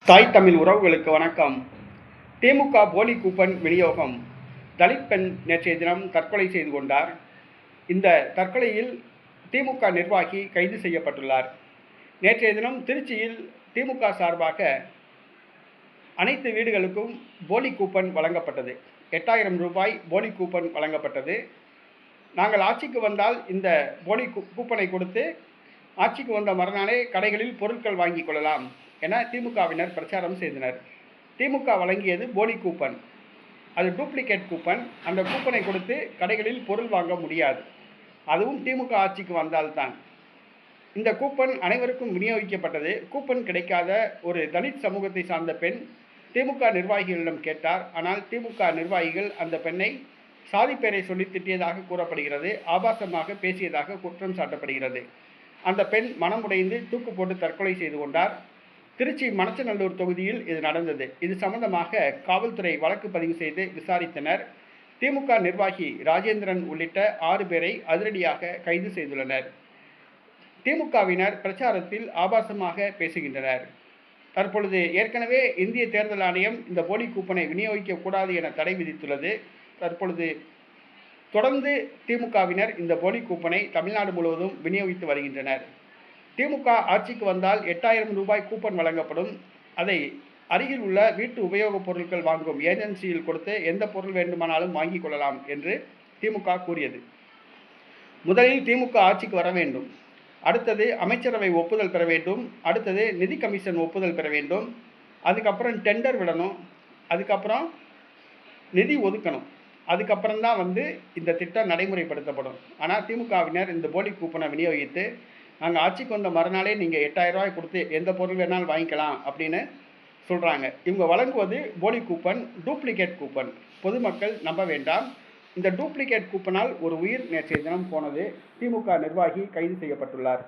தாய் தமிழ் உறவுகளுக்கு வணக்கம். திமுக போலி கூப்பன் விநியோகம். தலித் பெண் நேற்றைய தினம் தற்கொலை செய்து கொண்டார். இந்த தற்கொலையில் திமுக நிர்வாகி கைது செய்யப்பட்டுள்ளார். நேற்றைய தினம் திருச்சியில் திமுக சார்பாக அனைத்து வீடுகளுக்கும் போலி கூப்பன் வழங்கப்பட்டது. 8000 ரூபாய் போலி கூப்பன் வழங்கப்பட்டது. நாங்கள் ஆட்சிக்கு வந்தால் இந்த போலி கூப்பனை கொடுத்து ஆட்சிக்கு வந்த மறுநாளே கடைகளில் பொருட்கள் வாங்கிக் கொள்ளலாம் என திமுகவினர் பிரச்சாரம் செய்தனர். திமுக வழங்கியது போலி கூப்பன். அது டூப்ளிகேட் கூப்பன். அந்த கூப்பனை கொடுத்து கடைகளில் பொருள் வாங்க முடியாது. அதுவும் திமுக ஆட்சிக்கு வந்தால்தான். இந்த கூப்பன் அனைவருக்கும் விநியோகிக்கப்பட்டது. கூப்பன் கிடைக்காத ஒரு தலித் சமூகத்தை சார்ந்த பெண் திமுக நிர்வாகிகளிடம் கேட்டார். ஆனால் திமுக நிர்வாகிகள் அந்த பெண்ணை சாதி பெயரை சொல்லி திட்டியதாக கூறப்படுகிறது. ஆபாசமாக பேசியதாக குற்றம் சாட்டப்படுகிறது. அந்த பெண் மனமுடைந்து தூக்கு போட்டு தற்கொலை செய்து கொண்டார். திருச்சி மணச்சநல்லூர் தொகுதியில் இது நடந்தது. இது சம்பந்தமாக காவல்துறை வழக்கு பதிவு செய்து விசாரித்தனர். திமுக நிர்வாகி ராஜேந்திரன் உள்ளிட்ட 6 பேரை அதிரடியாக கைது செய்துள்ளனர். திமுகவினர் பிரச்சாரத்தில் ஆபாசமாக பேசுகின்றனர். தற்பொழுது ஏற்கனவே இந்திய தேர்தல் ஆணையம் இந்த போலி கூப்பனை விநியோகிக்கக்கூடாது என தடை விதித்துள்ளது. தற்பொழுது தொடர்ந்து திமுகவினர் இந்த போலி கூப்பனை தமிழ்நாடு முழுவதும் விநியோகித்து வருகின்றனர். திமுக ஆட்சிக்கு வந்தால் 8000 ரூபாய் கூப்பன் வழங்கப்படும். அதை அருகில் உள்ள வீட்டு உபயோகப் பொருட்கள் வாங்கும் ஏஜென்சியில் கொடுத்து எந்த பொருள் வேண்டுமானாலும் வாங்கிக் கொள்ளலாம் என்று திமுக கூறியது. முதலில் திமுக ஆட்சிக்கு வர வேண்டும். அடுத்தது அமைச்சரவை ஒப்புதல் பெற வேண்டும். அடுத்தது நிதி கமிஷன் ஒப்புதல் பெற வேண்டும். அதுக்கப்புறம் டெண்டர் விடணும். அதுக்கப்புறம் நிதி ஒதுக்கணும். அதுக்கப்புறம் தான் இந்த திட்டம் நடைமுறைப்படுத்தப்படும். ஆனால் திமுகவினர் இந்த போலி கூப்பனை விநியோகித்து நாங்கள் ஆட்சிக்கு வந்த மறுநாளே நீங்கள் 8000 ரூபாய் கொடுத்து எந்த பொருள் வேணாலும் வாங்கிக்கலாம் அப்படின்னு சொல்கிறாங்க. இவங்க வழங்குவது போலி கூப்பன், டூப்ளிகேட் கூப்பன். பொதுமக்கள் நம்ப வேண்டாம். இந்த டூப்ளிகேட் கூப்பனால் ஒரு உயிர் நேற்றைய தினம் போனது. திமுக நிர்வாகி கைது செய்யப்பட்டுள்ளார்.